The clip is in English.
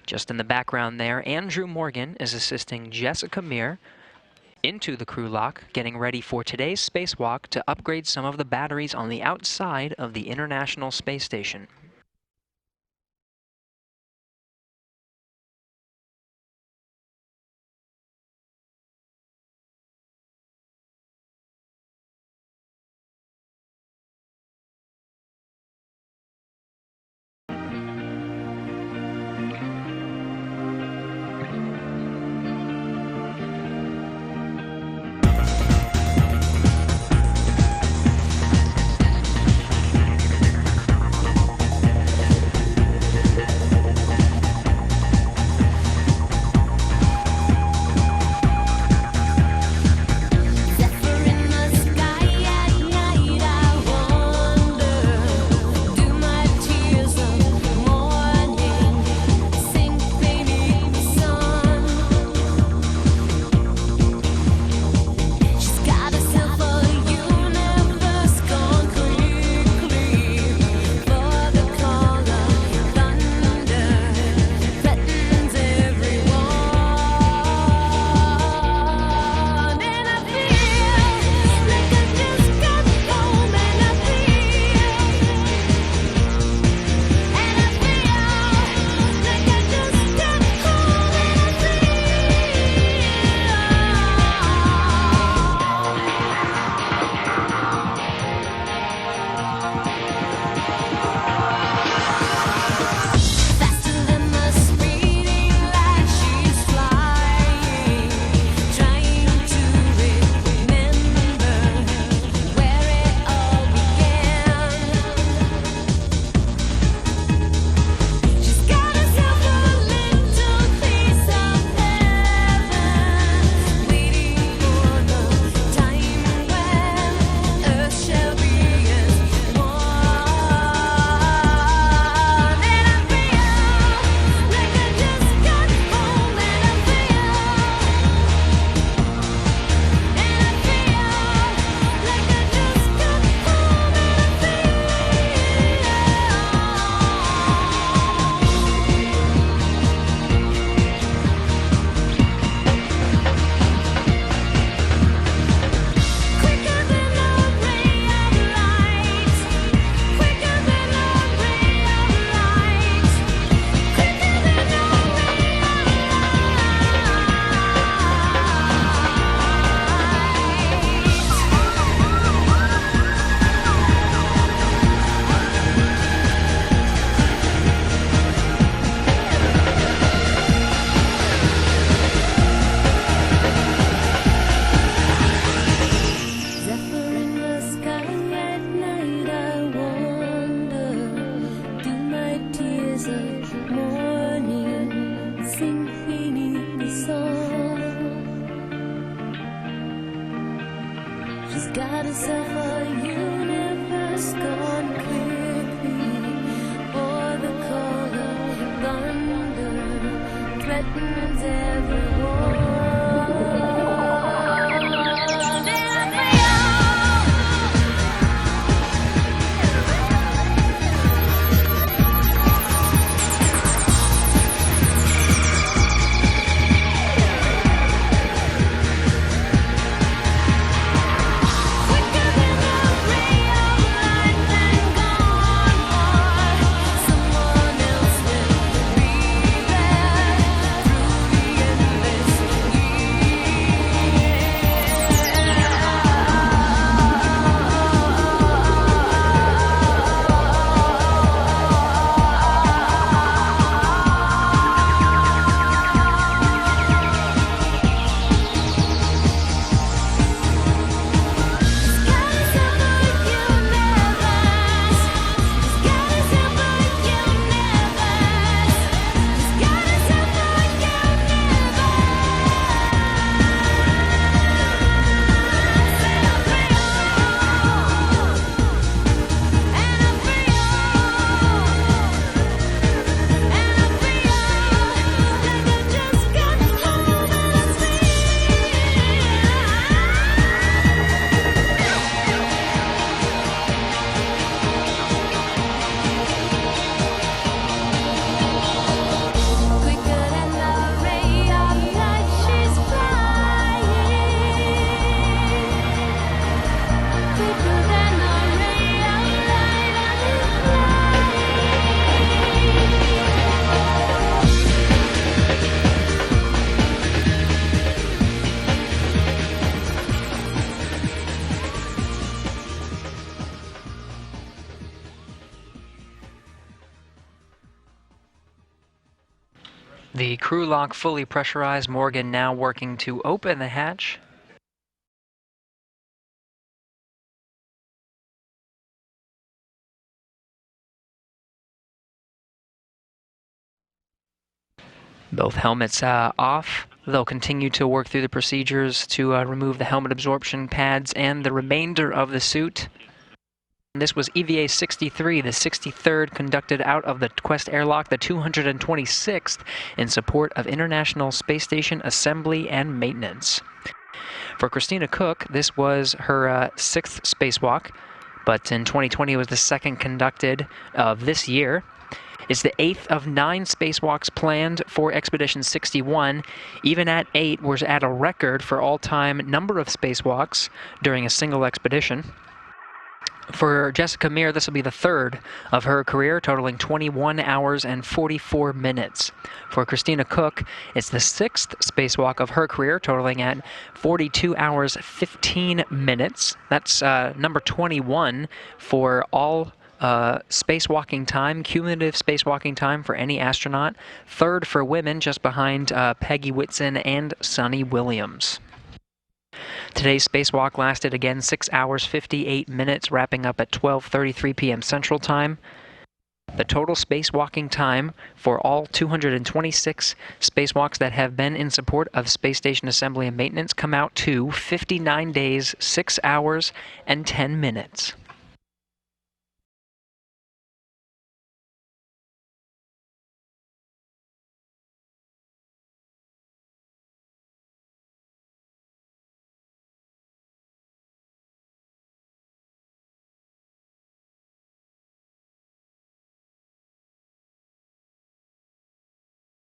Just in the background there, Andrew Morgan is assisting Jessica Meir into the crew lock, getting ready for today's spacewalk to upgrade some of the batteries on the outside of the International Space Station. She's got herself a universe gone quickly, or the call of thunder threatens everyone. The crew lock fully pressurized. Morgan now working to open the hatch. Both helmets off. They'll continue to work through the procedures to remove the helmet absorption pads and the remainder of the suit. This was EVA 63, the 63rd conducted out of the Quest airlock, the 226th in support of International Space Station assembly and maintenance. For Christina Koch, this was her 6th spacewalk, but in 2020 it was the second conducted of this year. It's the 8th of 9 spacewalks planned for Expedition 61. Even at 8, we're at a record for all-time number of spacewalks during a single expedition. For Jessica Meir, this will be the 3rd of her career, totaling 21 hours and 44 minutes. For Christina Koch, it's the 6th spacewalk of her career, totaling at 42 hours 15 minutes. That's number 21 for all spacewalking time, cumulative spacewalking time for any astronaut. 3rd for women, just behind Peggy Whitson and Sunny Williams. Today's spacewalk lasted again 6 hours 58 minutes, wrapping up at 12:33 p.m. Central Time. The total spacewalking time for all 226 spacewalks that have been in support of space station assembly and maintenance come out to 59 days, 6 hours, and 10 minutes.